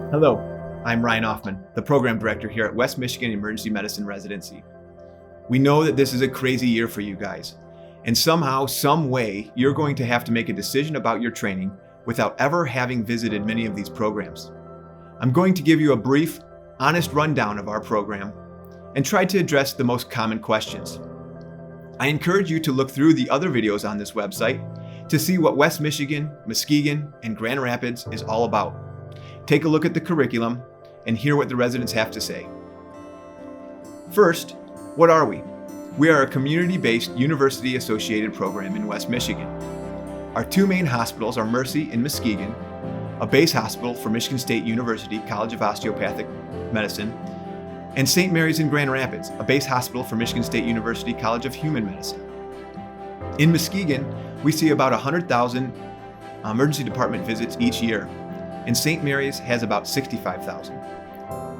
Hello, I'm Ryan Offman, the Program Director here at West Michigan Emergency Medicine Residency. We know that this is a crazy year for you guys, and somehow, some way, you're going to have to make a decision about your training without ever having visited many of these programs. I'm going to give you a brief, honest rundown of our program and try to address the most common questions. I encourage you to look through the other videos on this website to see what West Michigan, Muskegon, and Grand Rapids is all about. Take a look at the curriculum and hear what the residents have to say. First, what are we? We are a community-based, university-associated program in West Michigan. Our two main hospitals are Mercy in Muskegon, a base hospital for Michigan State University College of Osteopathic Medicine, and St. Mary's in Grand Rapids, a base hospital for Michigan State University College of Human Medicine. In Muskegon, we see about 100,000 emergency department visits each year, and St. Mary's has about 65,000.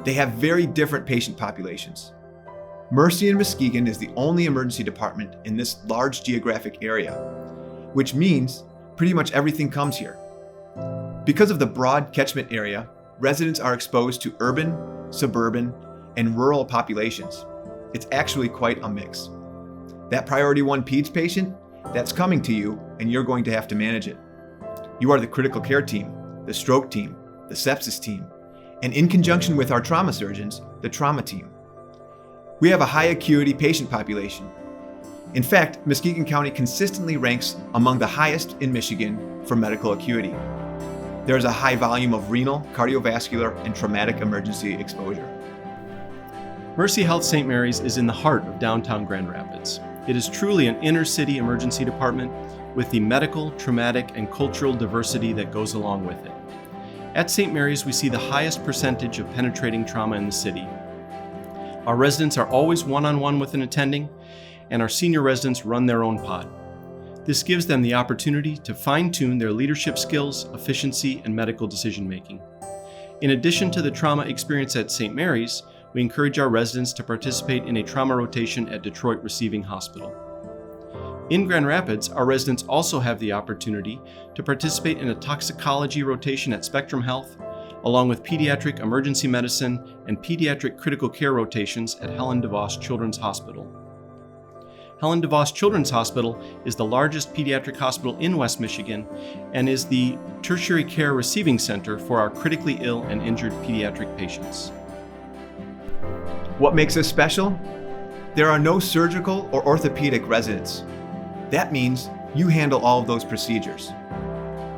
They have very different patient populations. Mercy in Muskegon is the only emergency department in this large geographic area, which means pretty much everything comes here. Because of the broad catchment area, residents are exposed to urban, suburban, and rural populations. It's actually quite a mix. That Priority 1 PEDS patient, that's coming to you, and you're going to have to manage it. You are the critical care team, the stroke team, the sepsis team, and in conjunction with our trauma surgeons, the trauma team. We have a high acuity patient population. In fact, Muskegon County consistently ranks among the highest in Michigan for medical acuity. There is a high volume of renal, cardiovascular, and traumatic emergency exposure. Mercy Health St. Mary's is in the heart of downtown Grand Rapids. It is truly an inner-city emergency department with the medical, traumatic, and cultural diversity that goes along with it. At St. Mary's, we see the highest percentage of penetrating trauma in the city. Our residents are always one-on-one with an attending, and our senior residents run their own pod. This gives them the opportunity to fine-tune their leadership skills, efficiency, and medical decision-making. In addition to the trauma experience at St. Mary's, we encourage our residents to participate in a trauma rotation at Detroit Receiving Hospital. In Grand Rapids, our residents also have the opportunity to participate in a toxicology rotation at Spectrum Health, along with pediatric emergency medicine and pediatric critical care rotations at Helen DeVos Children's Hospital. Helen DeVos Children's Hospital is the largest pediatric hospital in West Michigan and is the tertiary care receiving center for our critically ill and injured pediatric patients. What makes us special? There are no surgical or orthopedic residents. That means you handle all of those procedures.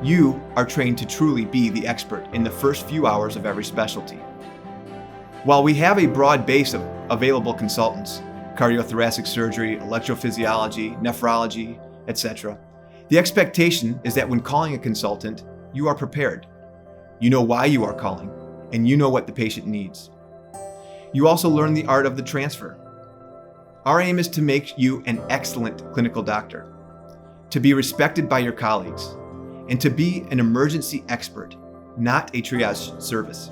You are trained to truly be the expert in the first few hours of every specialty. While we have a broad base of available consultants, cardiothoracic surgery, electrophysiology, nephrology, etc., the expectation is that when calling a consultant, you are prepared. You know why you are calling, and you know what the patient needs. You also learn the art of the transfer. Our aim is to make you an excellent clinical doctor, to be respected by your colleagues, and to be an emergency expert, not a triage service.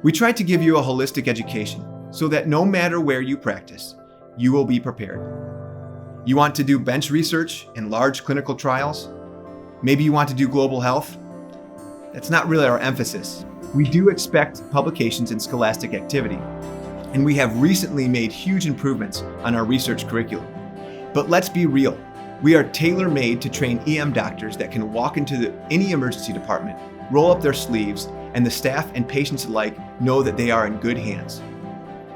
We try to give you a holistic education so that no matter where you practice, you will be prepared. You want to do bench research and large clinical trials? Maybe you want to do global health? That's not really our emphasis. We do expect publications and scholastic activity, and we have recently made huge improvements on our research curriculum. But let's be real, we are tailor-made to train EM doctors that can walk into any emergency department, roll up their sleeves, and the staff and patients alike know that they are in good hands.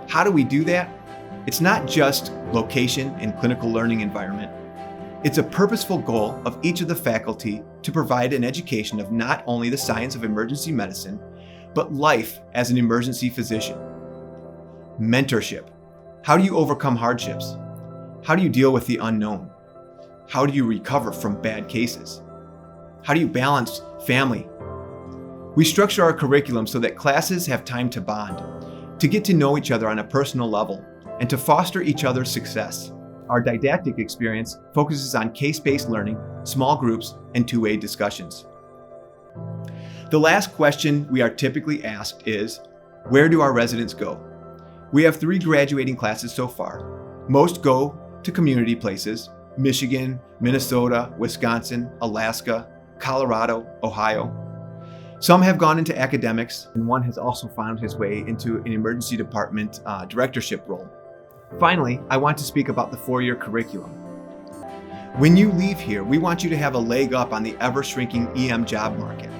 How do we do that? It's not just location and clinical learning environment. It's a purposeful goal of each of the faculty to provide an education of not only the science of emergency medicine, but life as an emergency physician. Mentorship. How do you overcome hardships? How do you deal with the unknown? How do you recover from bad cases? How do you balance family? We structure our curriculum so that classes have time to bond, to get to know each other on a personal level, and to foster each other's success. Our didactic experience focuses on case-based learning, small groups, and two-way discussions. The last question we are typically asked is, where do our residents go? We have 3 graduating classes so far. Most go to community places, Michigan, Minnesota, Wisconsin, Alaska, Colorado, Ohio. Some have gone into academics, and one has also found his way into an emergency department directorship role. Finally, I want to speak about the 4-year curriculum. When you leave here, we want you to have a leg up on the ever-shrinking EM job market.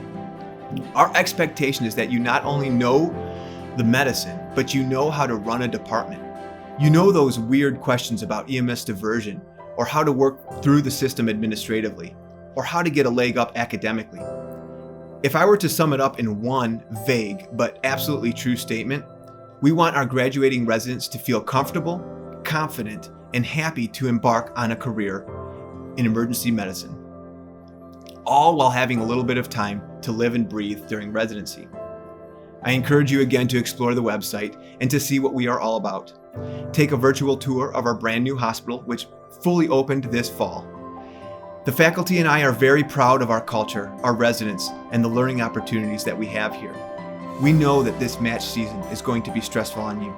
Our expectation is that you not only know the medicine, but you know how to run a department. You know those weird questions about EMS diversion, or how to work through the system administratively, or how to get a leg up academically. If I were to sum it up in one vague but absolutely true statement, we want our graduating residents to feel comfortable, confident, and happy to embark on a career in emergency medicine, all while having a little bit of time to live and breathe during residency. I encourage you again to explore the website and to see what we are all about. Take a virtual tour of our brand new hospital, which fully opened this fall. The faculty and I are very proud of our culture, our residents, and the learning opportunities that we have here. We know that this match season is going to be stressful on you,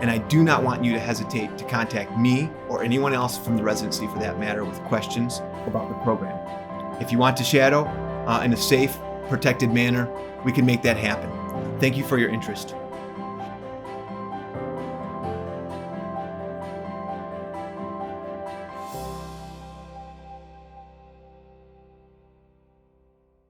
and I do not want you to hesitate to contact me or anyone else from the residency for that matter with questions about the program. If you want to shadow in a safe, protected manner, we can make that happen. Thank you for your interest.